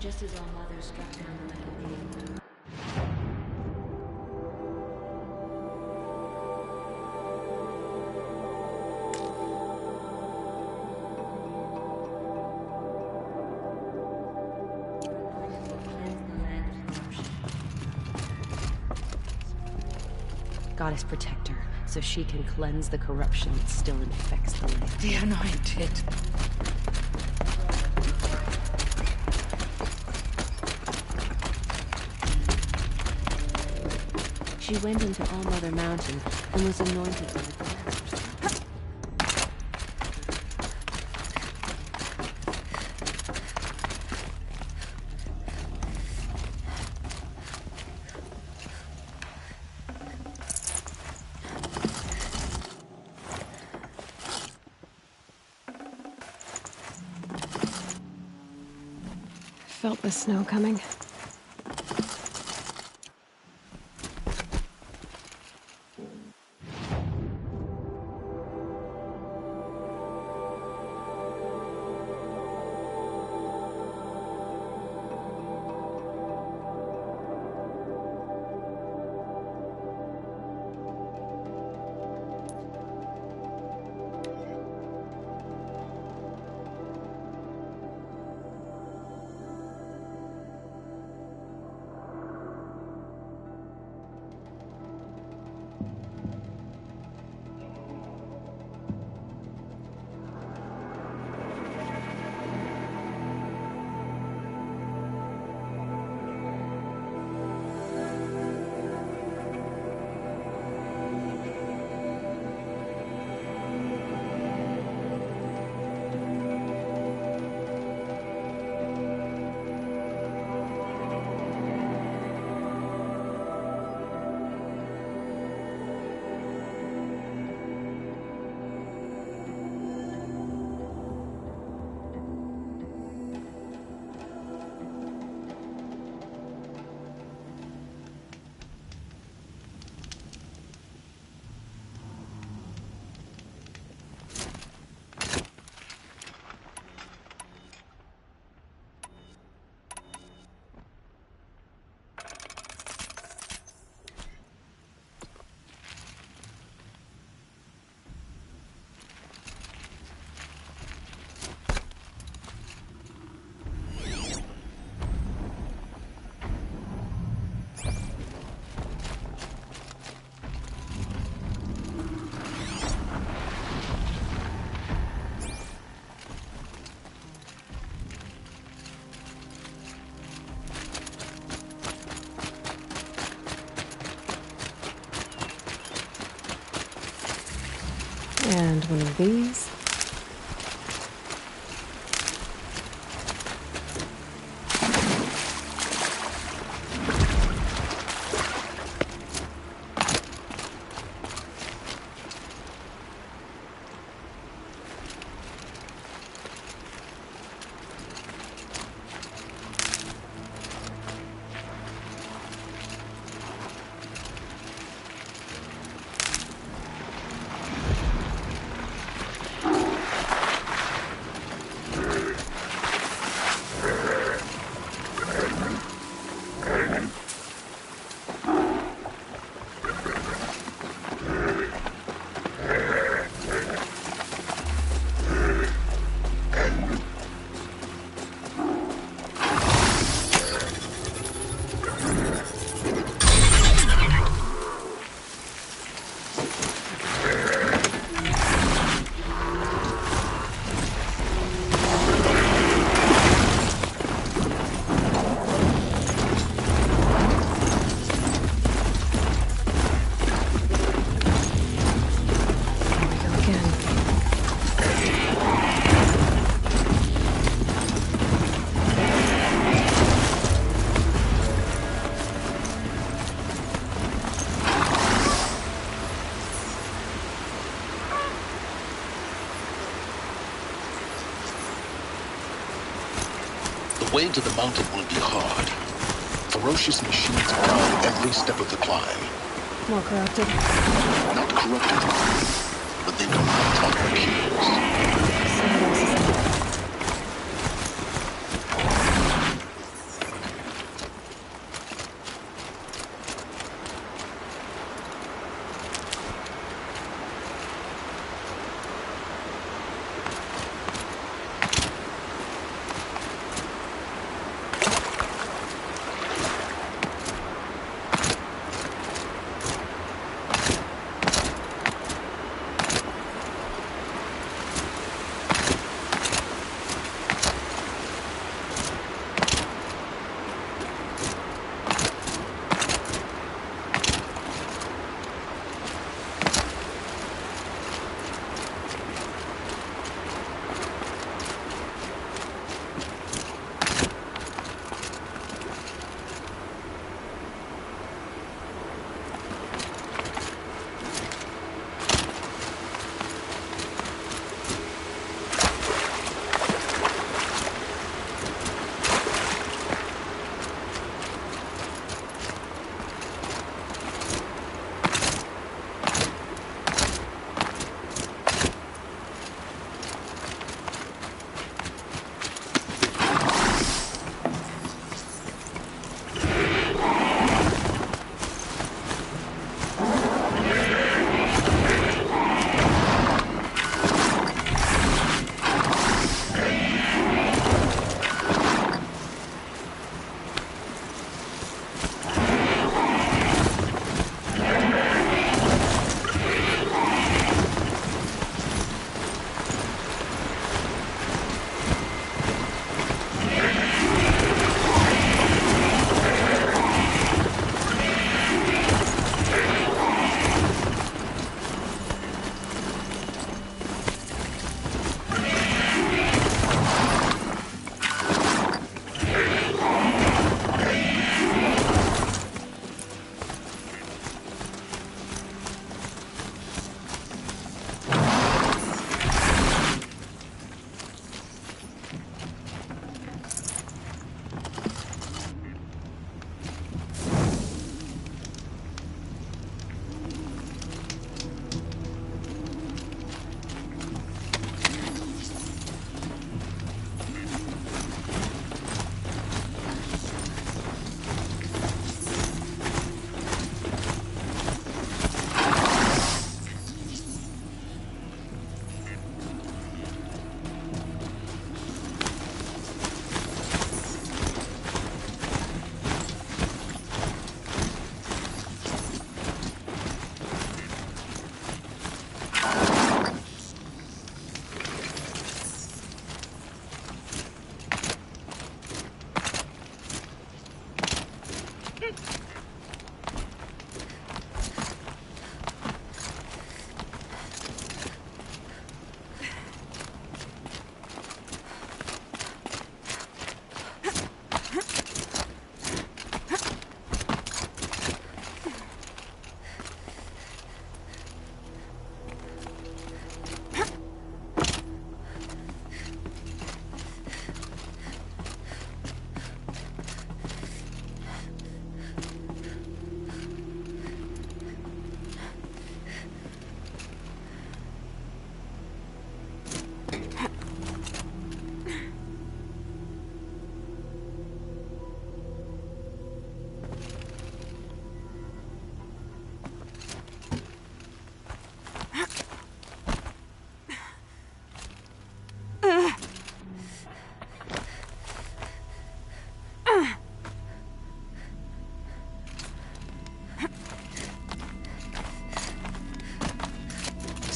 just as our mother struck down the metal gate. Goddess protect her, so she can cleanse the corruption that still infects the land. The anointed. She went into All Mother Mountain and was anointed by the goddess. Felt the snow coming. And one of these. The way to the mountain will be hard. Ferocious machines prowl every step of the climb. More corrupted. Not corrupted, but they don't have proper cues.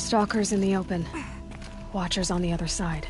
Stalkers in the open. Watchers on the other side.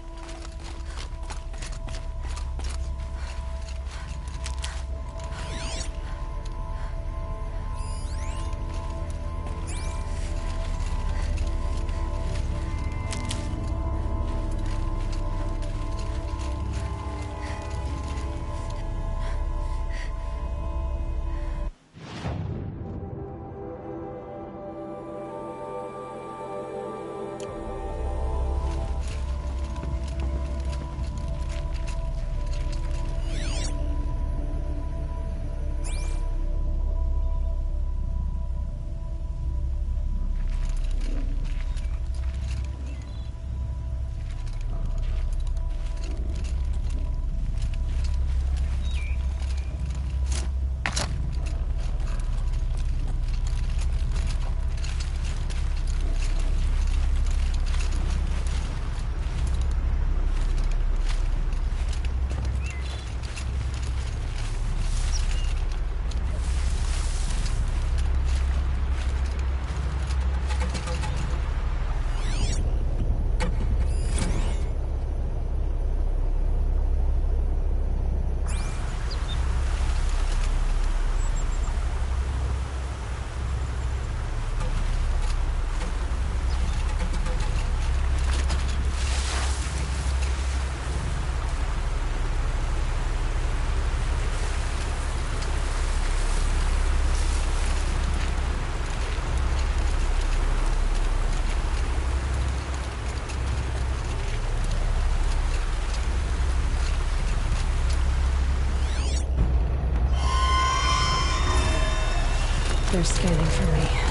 They're scanning for me.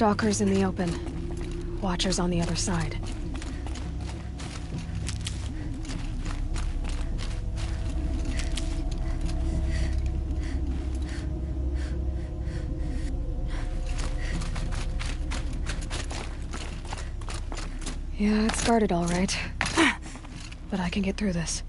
Stalkers in the open. Watchers on the other side. Yeah, it's guarded all right. But I can get through this.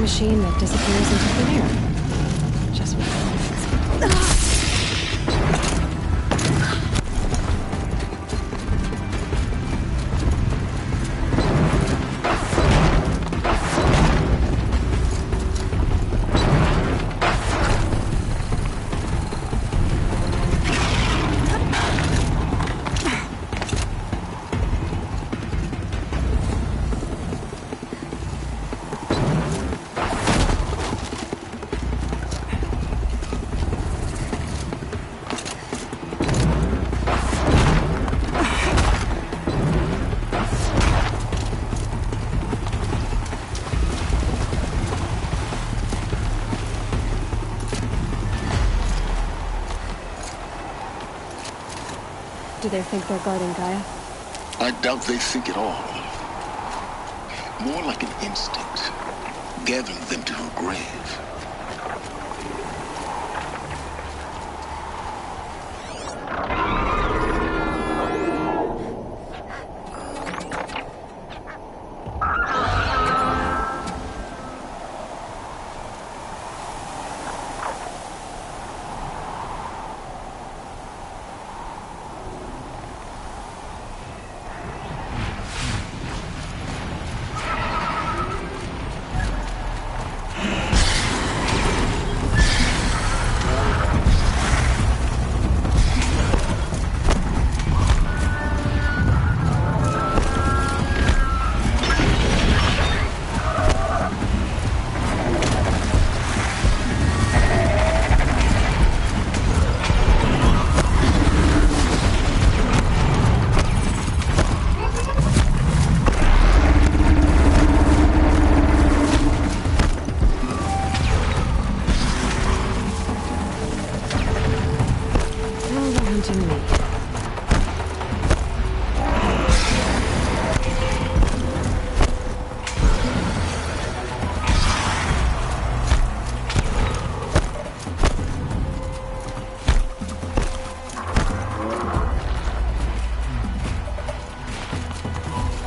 Machine that disappears into thin air. Just what I wanted. Do they think they're guarding Gaia? I doubt they think at all. More like an instinct, gathering them to her grave. to me.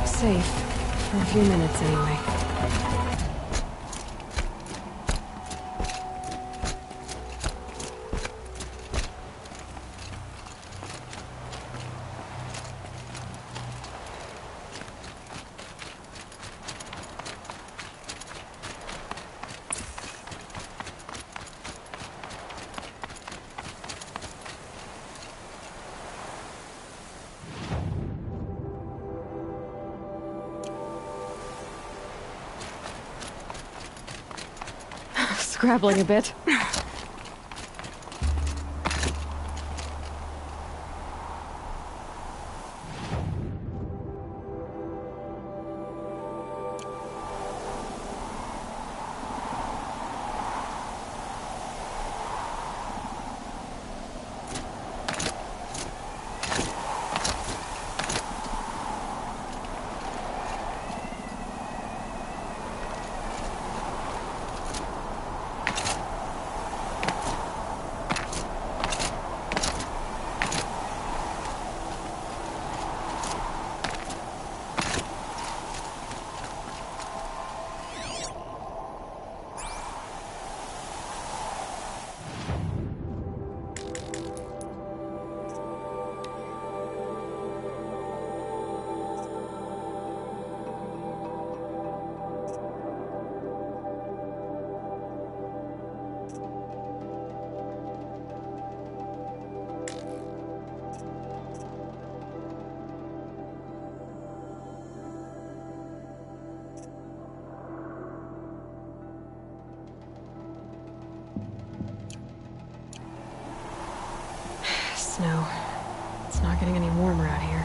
Safe. For a few minutes, anyway. Scrabbling a bit. Snow. It's not getting any warmer out here.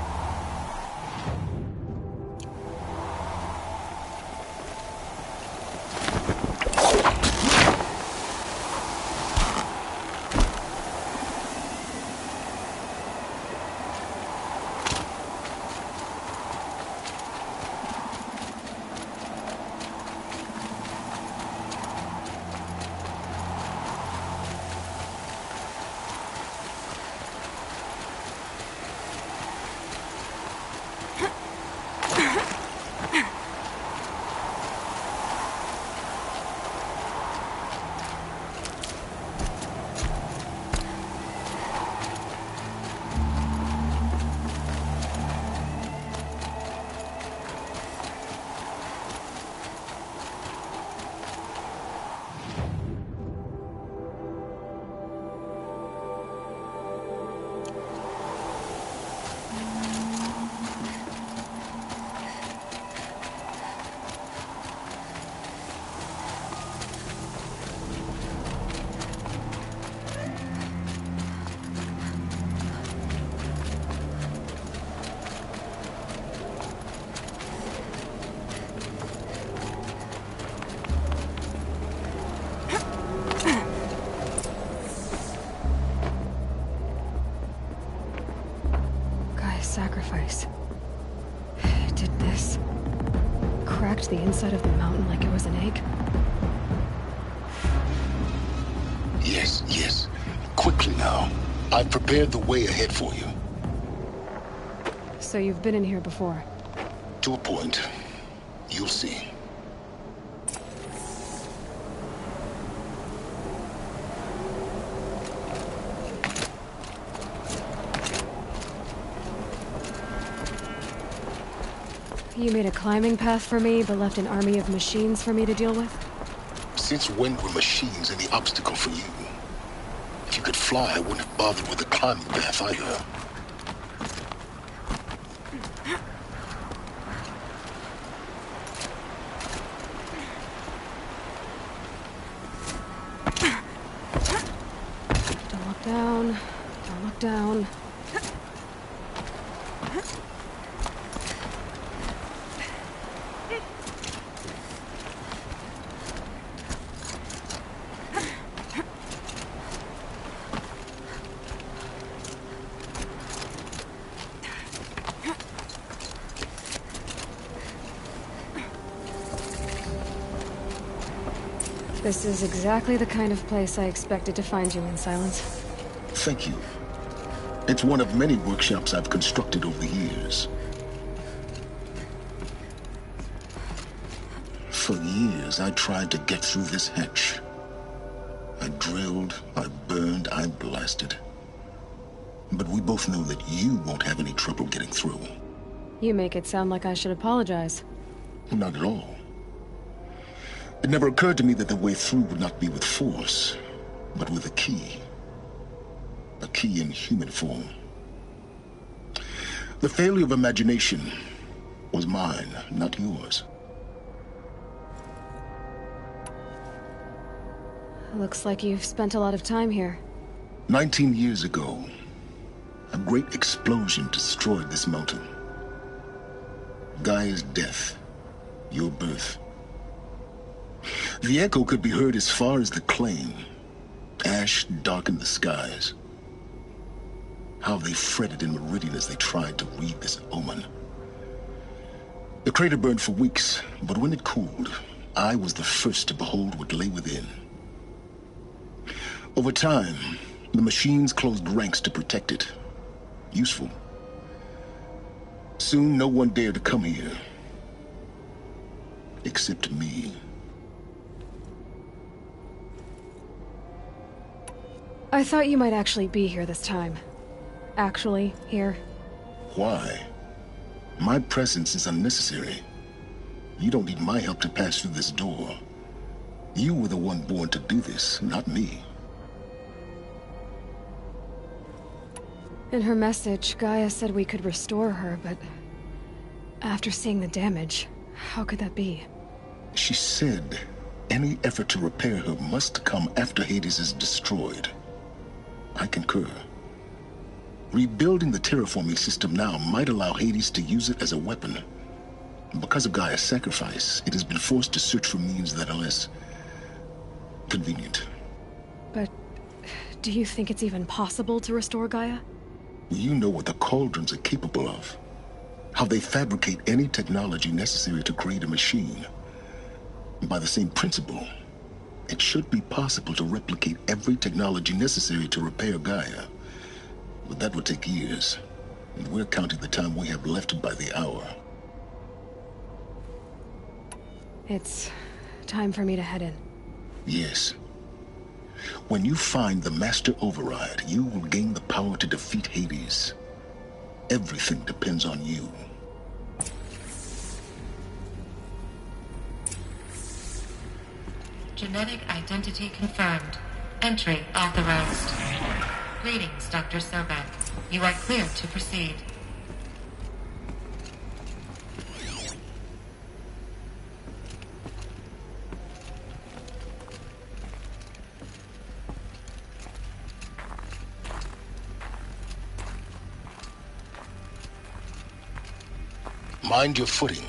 Sacrifice. It did this. Cracked the inside of the mountain like it was an egg. Yes, yes. Quickly now. I've prepared the way ahead for you. So you've been in here before? To a point. You'll see. You made a climbing path for me, but left an army of machines for me to deal with? Since when were machines any obstacle for you? If you could fly, I wouldn't have bothered with the climbing path either. Don't look down. Don't look down. This is exactly the kind of place I expected to find you in, Silence. Thank you. It's one of many workshops I've constructed over the years. For years, I tried to get through this hatch. I drilled, I burned, I blasted. But we both know that you won't have any trouble getting through. You make it sound like I should apologize. Not at all. It never occurred to me that the way through would not be with force, but with a key. A key in human form. The failure of imagination was mine, not yours. Looks like you've spent a lot of time here. 19 years ago, a great explosion destroyed this mountain. Gaia's death, your birth. The echo could be heard as far as the claim. Ash darkened the skies. How they fretted in Meridian as they tried to read this omen. The crater burned for weeks, but when it cooled, I was the first to behold what lay within. Over time, the machines closed ranks to protect it. Useful. Soon, no one dared to come here. Except me. I thought you might actually be here this time. Actually, here. Why? My presence is unnecessary. You don't need my help to pass through this door. You were the one born to do this, not me. In her message, Gaia said we could restore her, but after seeing the damage, how could that be? She said any effort to repair her must come after Hades is destroyed. I concur. Rebuilding the terraforming system now might allow Hades to use it as a weapon. Because of Gaia's sacrifice, it has been forced to search for means that are less convenient. But do you think it's even possible to restore Gaia? You know what the Cauldrons are capable of. How they fabricate any technology necessary to create a machine. By the same principle, it should be possible to replicate every technology necessary to repair Gaia. But that would take years, and we're counting the time we have left by the hour. It's time for me to head in. Yes. When you find the Master Override, you will gain the power to defeat Hades. Everything depends on you. Genetic identity confirmed. Entry authorized. Greetings, Dr. Sobek. You are clear to proceed. Mind your footing.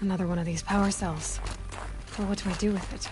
Another one of these power cells. But what do we do with it?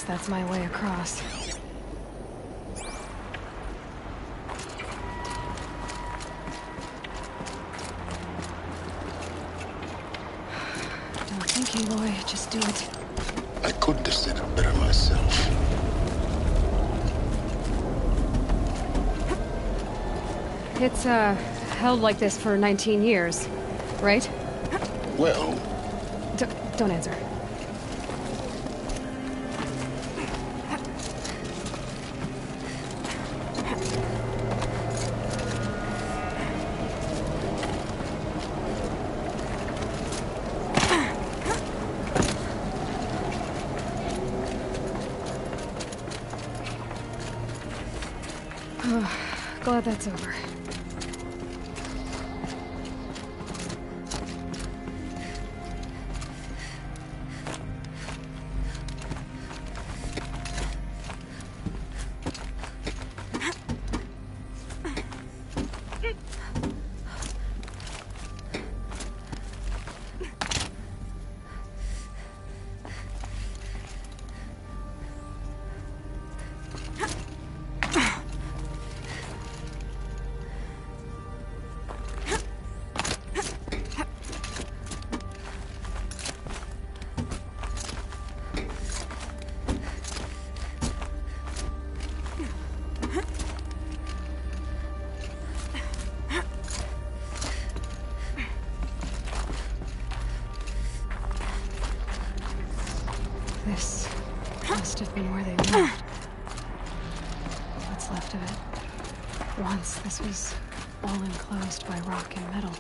That's my way across. No thinking, boy. Just do it. I couldn't have said it better myself. It's, held like this for 19 years, right? Well... Don't answer. Glad that's over. This must have been where they moved. What's left of it. Once this was all enclosed by rock and metal.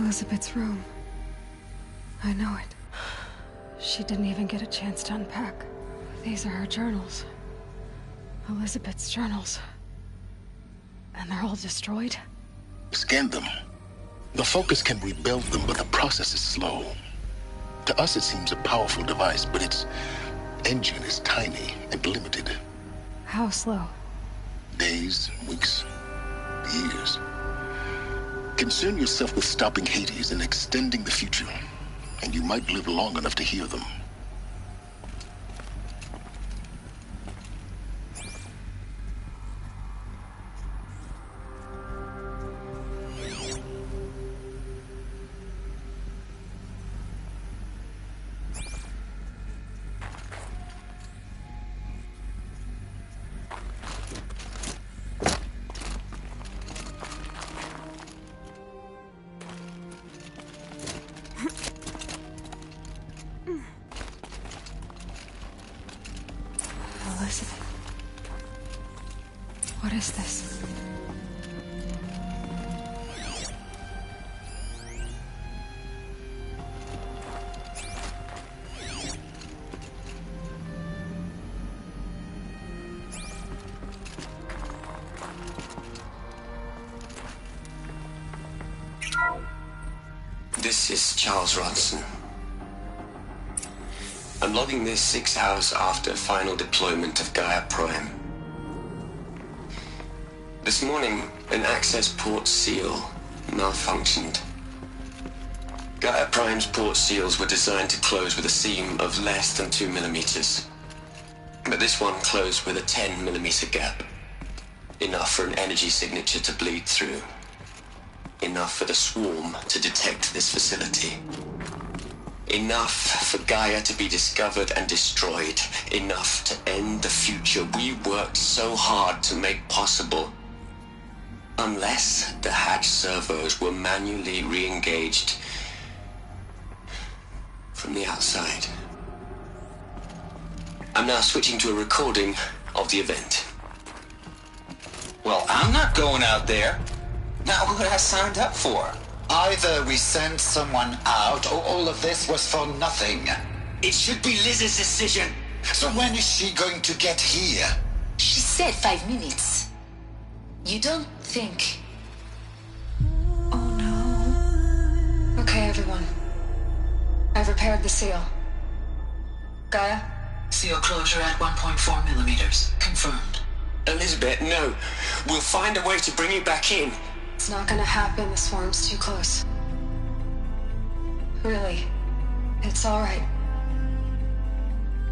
Elizabeth's room. I know it. She didn't even get a chance to unpack. These are her journals. Elizabeth's journals. And they're all destroyed? Scan them. The Focus can rebuild them, but the process is slow. To us, it seems a powerful device, but its engine is tiny and limited. How slow? Days, weeks, years. Concern yourself with stopping Hades and extending the future, and you might live long enough to hear them. Elizabeth. What is this? This is Charles Ronson. I'm logging this 6 hours after final deployment of Gaia Prime. This morning, an access port seal malfunctioned. Gaia Prime's port seals were designed to close with a seam of less than 2 millimeters. But this one closed with a 10 millimeter gap. Enough for an energy signature to bleed through. Enough for the swarm to detect this facility. Enough for Gaia to be discovered and destroyed. Enough to end the future we worked so hard to make possible. Unless the hatch servos were manually re-engaged from the outside. I'm now switching to a recording of the event. Well, I'm not going out there. Not what I signed up for. Either we send someone out, or all of this was for nothing. It should be Liz's decision. So when is she going to get here? She said 5 minutes. You don't think... Oh no. Okay, everyone. I've repaired the seal. Gaia? Seal closure at 1.4 millimeters. Confirmed. Elizabeth, no. We'll find a way to bring you back in. It's not gonna happen, the swarm's too close. Really. It's alright.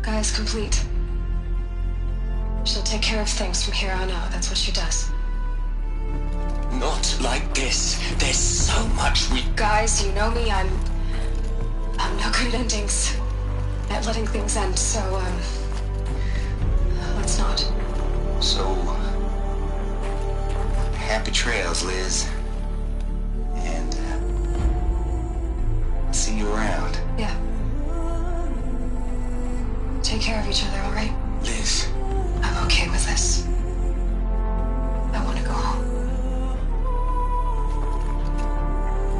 Gaia's complete. She'll take care of things from here on out, that's what she does. Not like this. There's so much we... Guys, you know me, I'm no good at endings. At letting things end, so, let's not. So... happy trails, Liz. And, see you around. Yeah. Take care of each other, alright? Liz. I'm okay with this. I want to go home.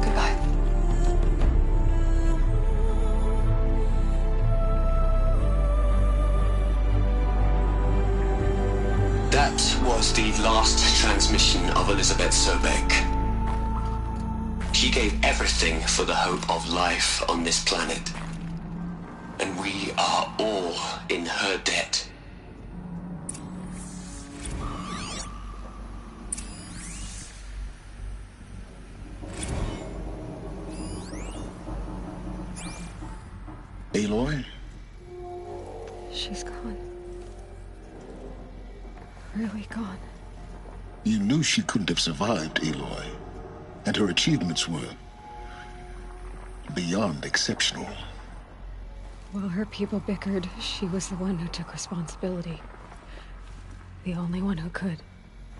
Goodbye. That was the last transmission of Elizabeth Sobek. She gave everything for the hope of life on this planet. And we are all in her debt. Aloy? She's gone. Really gone. You knew she couldn't have survived, Aloy. And her achievements were beyond exceptional. While her people bickered, she was the one who took responsibility. The only one who could.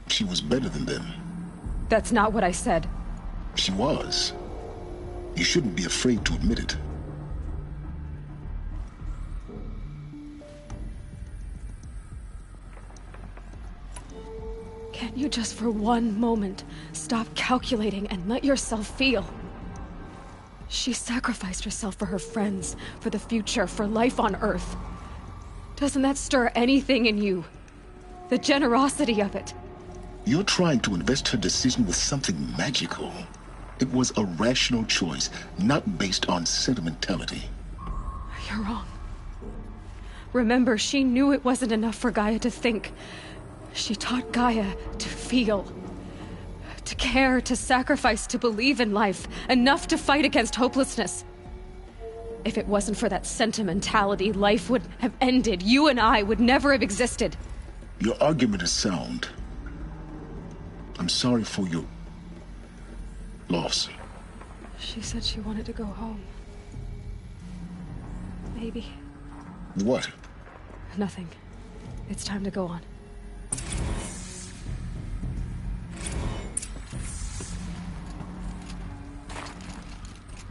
She was better than them. That's not what I said. She was. You shouldn't be afraid to admit it. Can't you just for one moment stop calculating and let yourself feel? She sacrificed herself for her friends, for the future, for life on Earth. Doesn't that stir anything in you? The generosity of it. You're trying to invest her decision with something magical. It was a rational choice, not based on sentimentality. You're wrong. Remember, she knew it wasn't enough for Gaia to think. She taught Gaia to feel. To care, to sacrifice, to believe in life. Enough to fight against hopelessness. If it wasn't for that sentimentality, life would have ended. You and I would never have existed. Your argument is sound. I'm sorry for your loss. She said she wanted to go home. Maybe. What? Nothing. It's time to go on.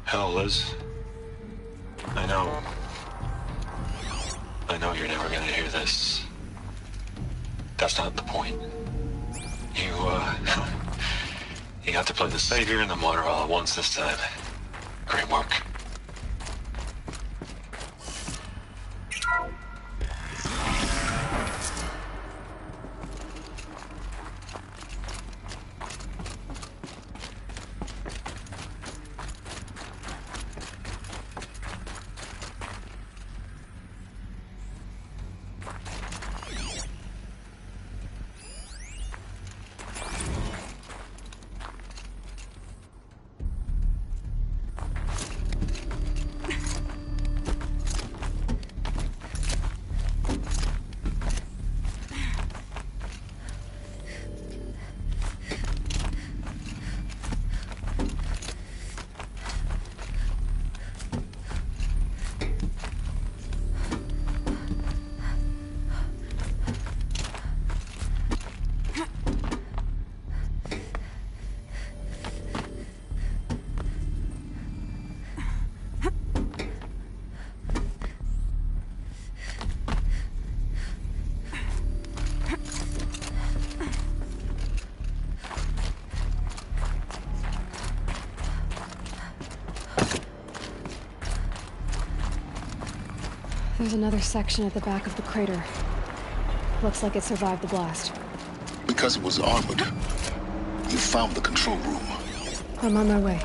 Hell, Liz. I know you're never gonna hear this. That's not the point. You got to play the savior and the martyr all at once this time. Great work. There's another section at the back of the crater. Looks like it survived the blast. Because it was armored. You found the control room. I'm on my way.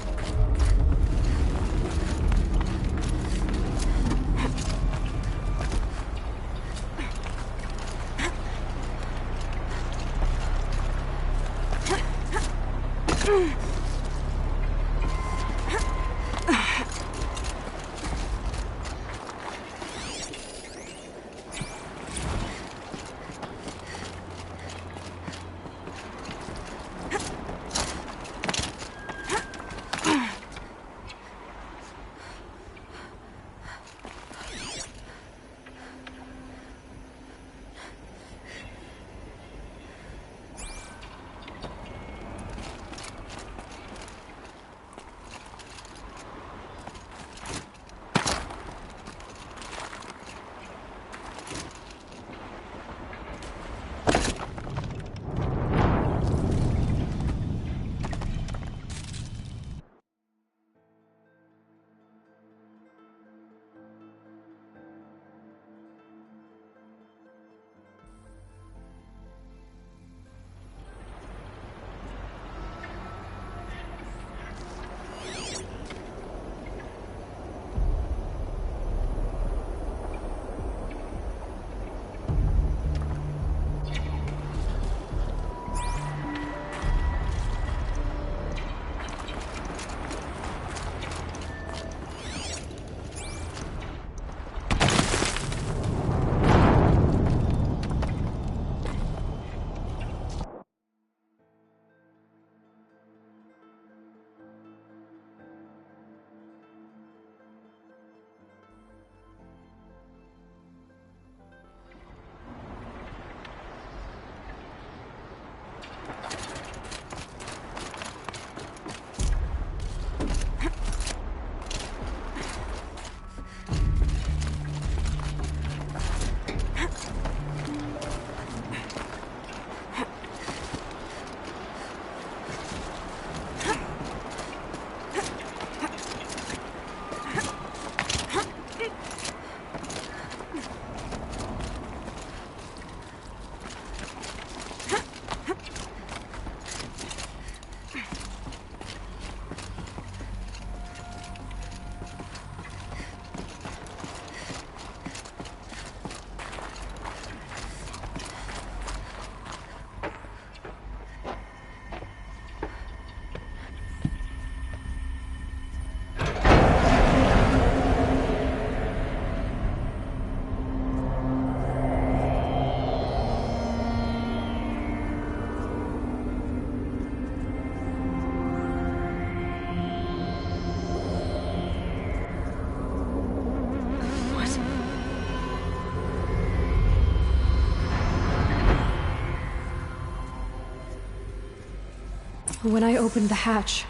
When I opened the hatch,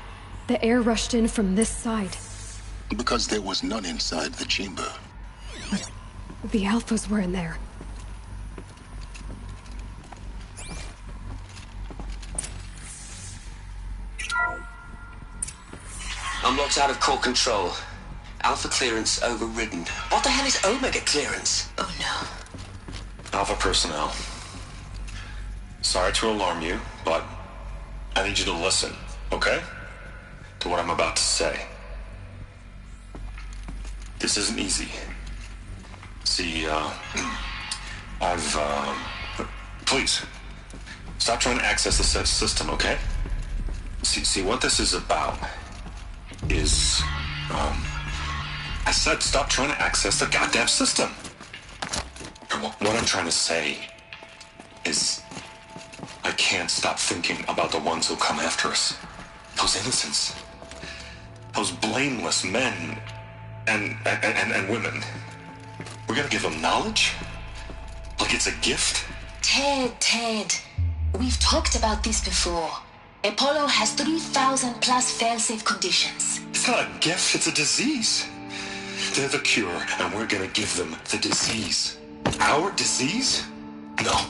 the air rushed in from this side. Because there was none inside the chamber. But the Alphas were in there. I'm locked out of core control. Alpha clearance overridden. What the hell is Omega clearance? Oh no. Alpha personnel. Sorry to alarm you, but I need you to listen, okay? To what I'm about to say. This isn't easy. See, please, stop trying to access the system, okay? See, what this is about is, I said stop trying to access the goddamn system. What I'm trying to say is, I can't stop thinking about the ones who come after us. Those innocents. Those blameless men and women. We're gonna give them knowledge? Like it's a gift? Ted. We've talked about this before. Apollo has 3,000 plus fail-safe conditions. It's not a gift, it's a disease. They're the cure, and we're gonna give them the disease. Our disease? No,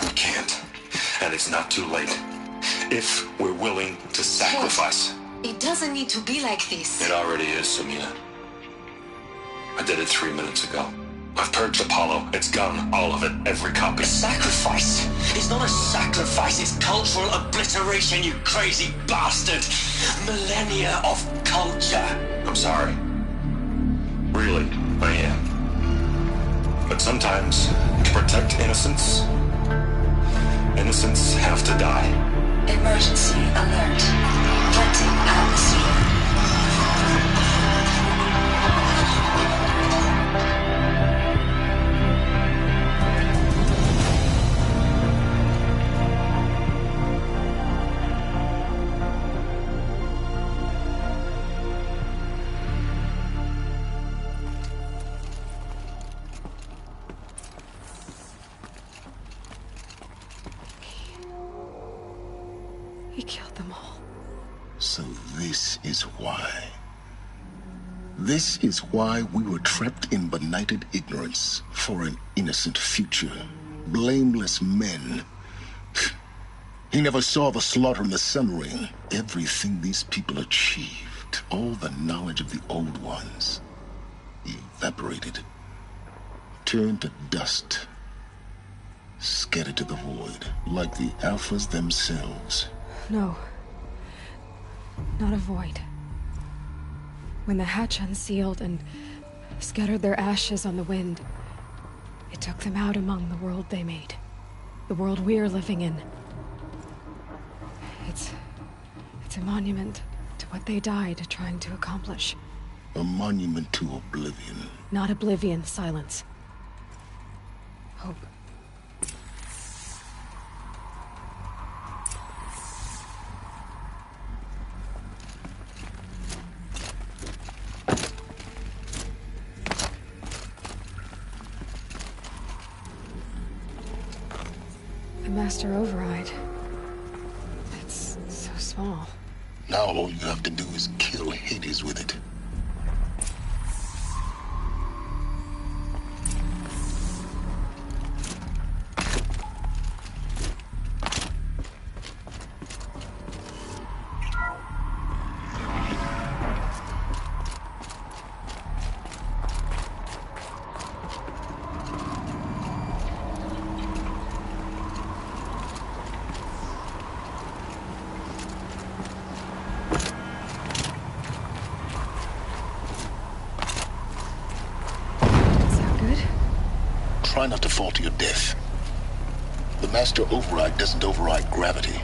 we can't. And it's not too late. If we're willing to sacrifice. Ted, it doesn't need to be like this. It already is, Samina. I did it 3 minutes ago. I've purged Apollo. It's gone. All of it. Every copy. A sacrifice? It's not a sacrifice, it's cultural obliteration, you crazy bastard! Millennia of culture! I'm sorry. Really, I am. But sometimes, to protect innocence, innocents have to die. Emergency alert. Flooding atmosphere. He killed them all. So this is why. This is why we were trapped in benighted ignorance for an innocent future. Blameless men. He never saw the slaughter in the Sun Ring. Everything these people achieved, all the knowledge of the old ones, evaporated, turned to dust, scattered to the void, like the Alphas themselves. No. Not a void. When the hatch unsealed and scattered their ashes on the wind, it took them out among the world they made. The world we're living in. It's a monument to what they died trying to accomplish. A monument to oblivion. Not oblivion, silence. Hope. The Master Override. It's so small. Now all you have to do is kill Hades with it. Try not to fall to your death. The Master Override doesn't override gravity.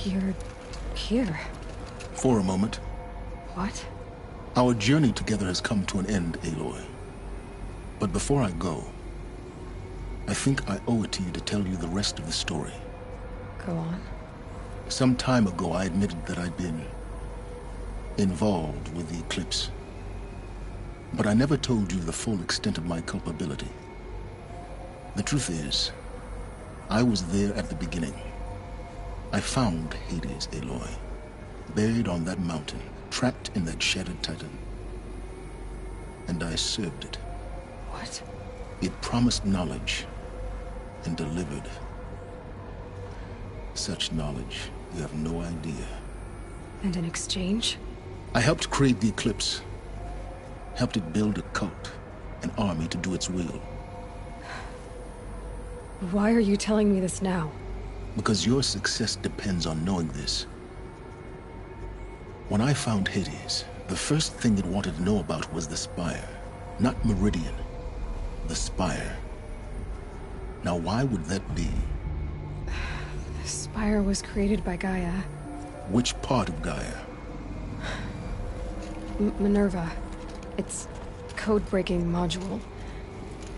You're here. For a moment. What? Our journey together has come to an end, Aloy. But before I go, I think I owe it to you to tell you the rest of the story. Go on. Some time ago, I admitted that I'd been involved with the eclipse. But I never told you the full extent of my culpability. The truth is, I was there at the beginning. I found Hades, Aloy, buried on that mountain, trapped in that shattered titan. And I served it. What? It promised knowledge and delivered. Such knowledge, you have no idea. And in exchange? I helped create the Eclipse. Helped it build a cult, an army to do its will. Why are you telling me this now? Because your success depends on knowing this. When I found Hades, the first thing it wanted to know about was the Spire. Not Meridian. The Spire. Now why would that be? The Spire was created by Gaia. Which part of Gaia? Minerva. Its code-breaking module.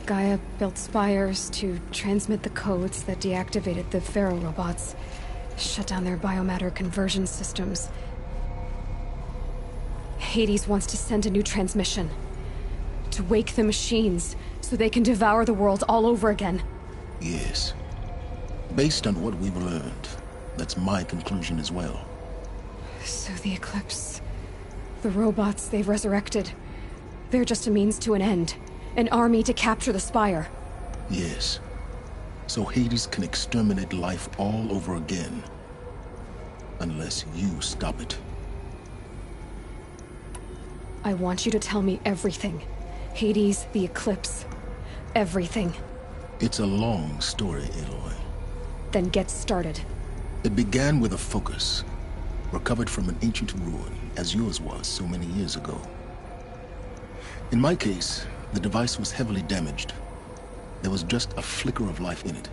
Gaia built spires to transmit the codes that deactivated the Pharaoh robots, shut down their biomatter conversion systems. Hades wants to send a new transmission. To wake the machines, so they can devour the world all over again. Yes. Based on what we've learned, that's my conclusion as well. So the Eclipse... the robots they've resurrected... they're just a means to an end. An army to capture the Spire. Yes. So Hades can exterminate life all over again. Unless you stop it. I want you to tell me everything. Hades, the Eclipse. Everything. It's a long story, Aloy. Then get started. It began with a focus. Recovered from an ancient ruin, as yours was so many years ago. In my case, the device was heavily damaged. There was just a flicker of life in it.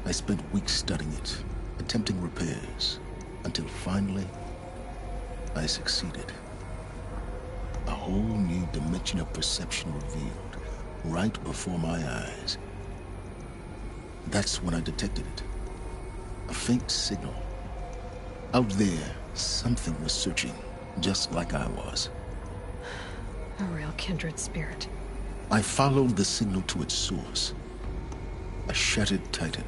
I spent weeks studying it, attempting repairs, until finally, I succeeded. A whole new dimension of perception revealed, right before my eyes. That's when I detected it. A faint signal. Out there, something was searching, just like I was. A real kindred spirit. I followed the signal to its source. A shattered titan,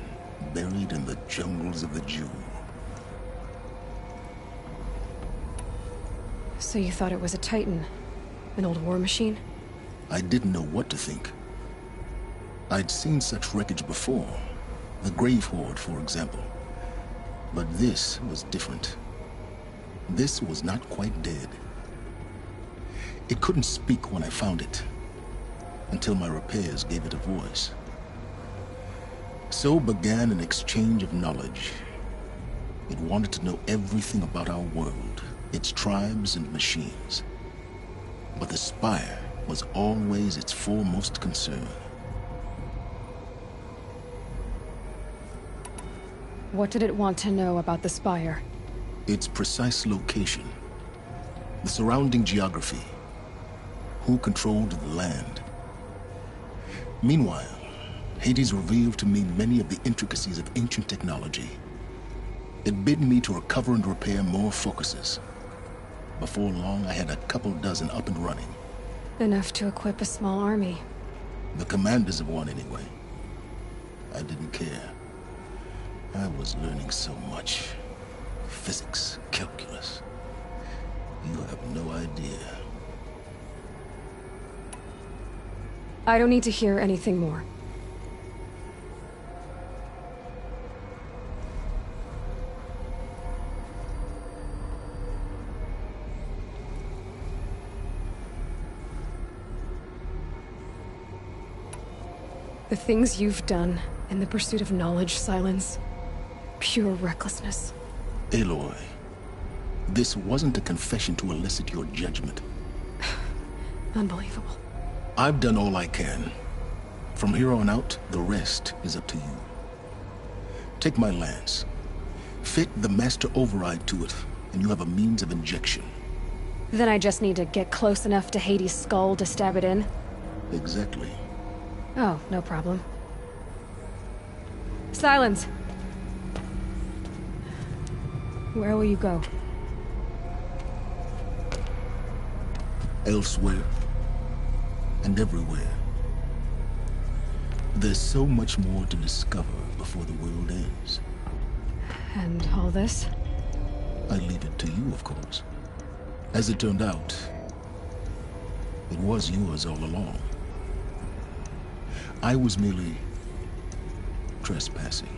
buried in the jungles of the Jewel. So you thought it was a titan? An old war machine? I didn't know what to think. I'd seen such wreckage before. The Grave Horde, for example. But this was different. This was not quite dead. It couldn't speak when I found it, until my repairs gave it a voice. So began an exchange of knowledge. It wanted to know everything about our world, its tribes and machines. But the Spire was always its foremost concern. What did it want to know about the Spire? Its precise location, the surrounding geography, who controlled the land. Meanwhile, Hades revealed to me many of the intricacies of ancient technology. It bid me to recover and repair more focuses. Before long, I had a couple dozen up and running. Enough to equip a small army. The commanders of one, anyway. I didn't care. I was learning so much. Physics, calculus. You have no idea. I don't need to hear anything more. The things you've done in the pursuit of knowledge, Silence. Pure recklessness. Aloy, this wasn't a confession to elicit your judgment. Unbelievable. I've done all I can. From here on out, the rest is up to you. Take my lance. Fit the master override to it, and you have a means of injection. Then I just need to get close enough to Hades' skull to stab it in? Exactly. Oh, no problem. Silence! Where will you go? Elsewhere. And everywhere. There's so much more to discover before the world ends. And all this? I leave it to you, of course. As it turned out, it was yours all along. I was merely trespassing.